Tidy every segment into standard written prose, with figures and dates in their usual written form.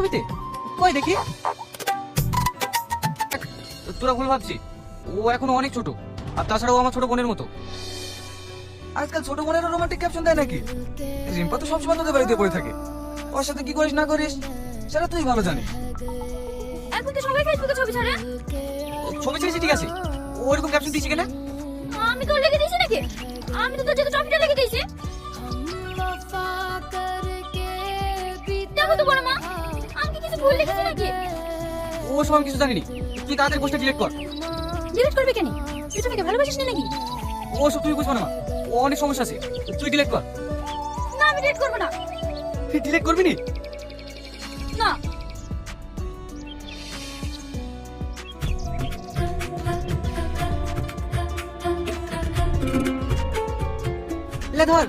ছবিতে? কই দেখি। তোরা ভুল ভাবছি, ও এখনো অনেক ছোট, আর তাছাড়া ও আমার ছোট বোনের মতো। আজকাল ছোট বোনেরও রোমান্টিক ক্যাপশন দেয় নাকি? রিম্পা তো সবসময় তোদের বাড়িতে পড়ে থাকে, ওর সাথে কি করিস না করিস সেটা তুই ভালো জানিস। এখন তো সবাই ফেসবুকে ছবি ছাড়ে। ছবি ছেড়েছি ঠিক আছে, ওরকম ক্যাপশন দিয়েছি কেন? আমি তো লেগে দিয়েছি নাকি? আমি তো তোর জন্য ট্রফিটা লেগে দিয়েছি। দেখো তো বড় মা, আমি কি কিছু ভুল লিখেছি নাকি? ও সব আমি কিছু জানিনি, তুই তাড়াতাড়ি পোস্টটা ডিলিট কর। ডিলিট করবে কেন? তুই তোমাকে ভালোবাসিস না নাকি? ও সব তুই বুঝবো না মা, ও অনেক সমস্যা আছে, তুই ডিলিট কর। না, আমি ডিলিট করব না। তুই ডিলিট করবি নি? না। লে ধর।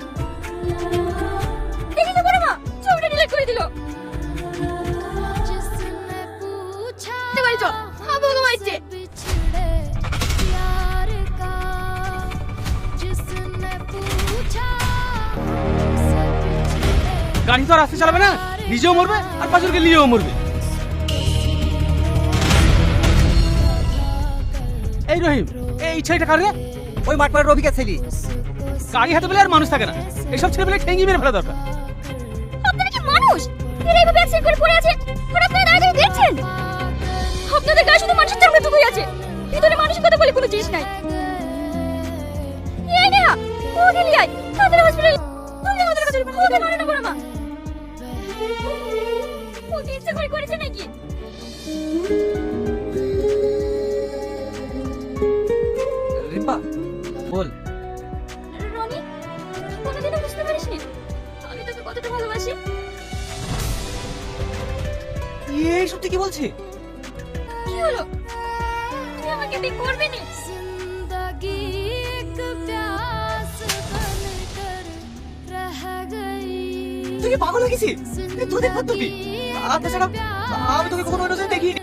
দেখি তো বড় মা, ছবিটা ডিলিট করে দিল। বাড়ি চল, হাবু ঘুমাইছে। গাড়ি তো আর রাস্তা চালাবে না, নিজেও মরবে আর পাঁচজনকে নিয়েও মরবে। এই রহিম, এই ছেলেটা কার রে? ওই মাঠপাড়ার রবিকা ছেলে। গাড়ি হাতে পেলে আর মানুষ থাকে না, এইসব ছেলে পেলে ঠেঙ্গি মেরে ফেলা দরকার। আপনারা কি মানুষ? এরা এইভাবে অ্যাক্সিডেন্ট করে পড়ে আছে, আর আপনারা দাঁড়িয়ে দেখছেন? আপনাদের গায়ে শুধু মানুষের চামড়াটুকুই আছে, ভিতরে মানুষের কথা বলে কোনো জিনিস নাই। এই নেহা, ও গেলি আয়, তাদের হসপিটাল। তুই আমাদের কাছে ওকে মারে না বড় মা। ও কি ইচ্ছা করে করেছে নাকি? রিম্পা বল। রনি, কোনোদিনও বুঝতে পারিসনি আমি তোকে কতটা ভালোবাসি? এই সত্যি কি বলছি? কি হলো? তুই আমাকে বিয়ে করবি না? তুই কি পাগল হয়ে গেছিস? তোদের পদ্ধতি, আর তাছাড়া আমি তোকে কখনো ওই নজরে দেখিনি।